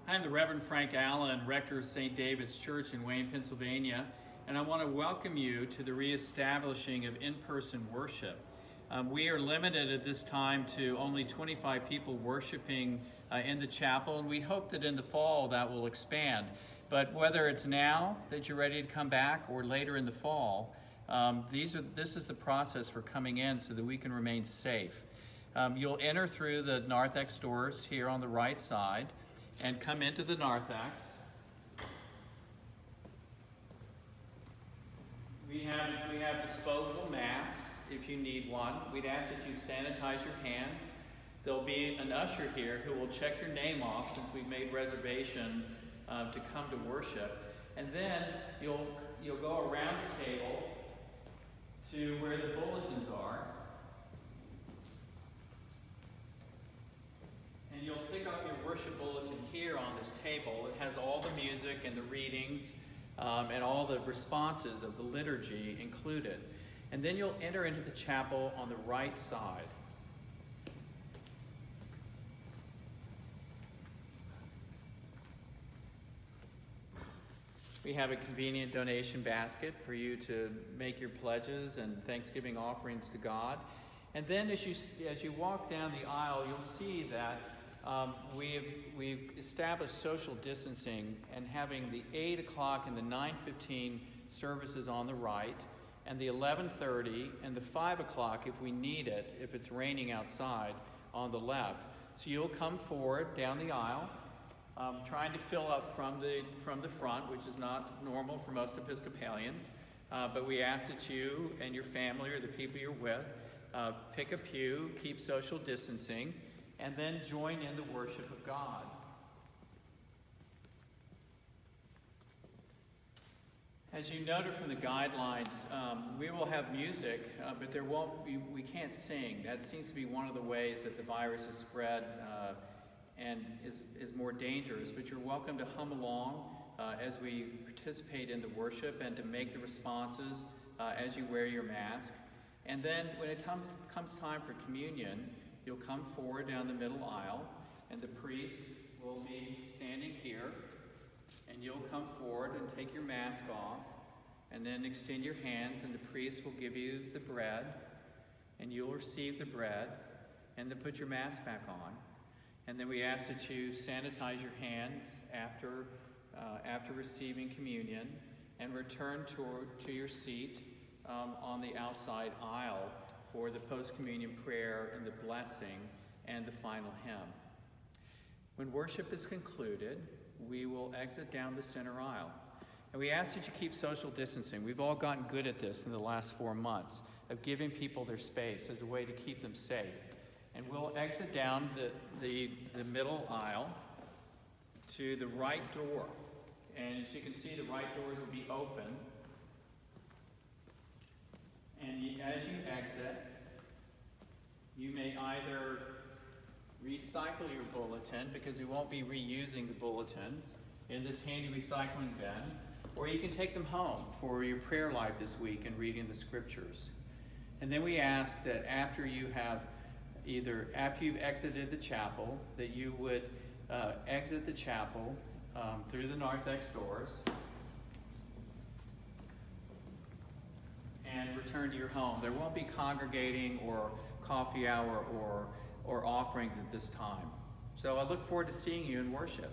I'm the Reverend Frank Allen, Rector of St. David's Church in Wayne, Pennsylvania, and I want to welcome you to the reestablishing of in-person worship. We are limited at this time to only 25 people worshiping in the chapel, and we hope that in the fall that will expand. But whether it's now that you're ready to come back or later in the fall, this is the process for coming in so that we can remain safe. You'll enter through the Narthex doors here on the right side and come into the Narthex. We have disposable masks if you need one. We'd ask that you sanitize your hands. There'll be an usher here who will check your name off since we've made reservation to come to worship. And then you'll go around the table to where the bulletins are. And you'll pick up your worship bulletin here on this table. It has all the music and the readings and all the responses of the liturgy included. And then you'll enter into the chapel on the right side. We have a convenient donation basket for you to make your pledges and Thanksgiving offerings to God. And then as you walk down the aisle, you'll see that we've established social distancing and having the 8 o'clock and the 9:15 services on the right, and the 11:30 and the 5 o'clock if we need it, if it's raining outside, on the left. So you'll come forward down the aisle, trying to fill up from the front, which is not normal for most Episcopalians, but we ask that you and your family or the people you're with pick a pew, keep social distancing, and then join in the worship of God. As you noted from the guidelines, we will have music, but we can't sing. That seems to be one of the ways that the virus is spread and is more dangerous. But you're welcome to hum along as we participate in the worship and to make the responses as you wear your mask. And then when it comes time for communion, you'll come forward down the middle aisle, and the priest will be standing here, and you'll come forward and take your mask off, and then extend your hands, and the priest will give you the bread, and you'll receive the bread, and then put your mask back on. And then we ask that you sanitize your hands after receiving communion, and return to your seat on the outside aisle for the post-communion prayer and the blessing and the final hymn. When worship is concluded, we will exit down the center aisle. And we ask that you keep social distancing. We've all gotten good at this in the last 4 months, of giving people their space as a way to keep them safe. And we'll exit down the middle aisle to the right door. And as you can see, the right doors will be open. And as you exit, you may either recycle your bulletin, because we won't be reusing the bulletins, in this handy recycling bin, or you can take them home for your prayer life this week and reading the scriptures. And then we ask that after you've exited the chapel, that you would exit the chapel through the Narthex doors and return to your home. There won't be congregating or coffee hour or offerings at this time. So I look forward to seeing you in worship.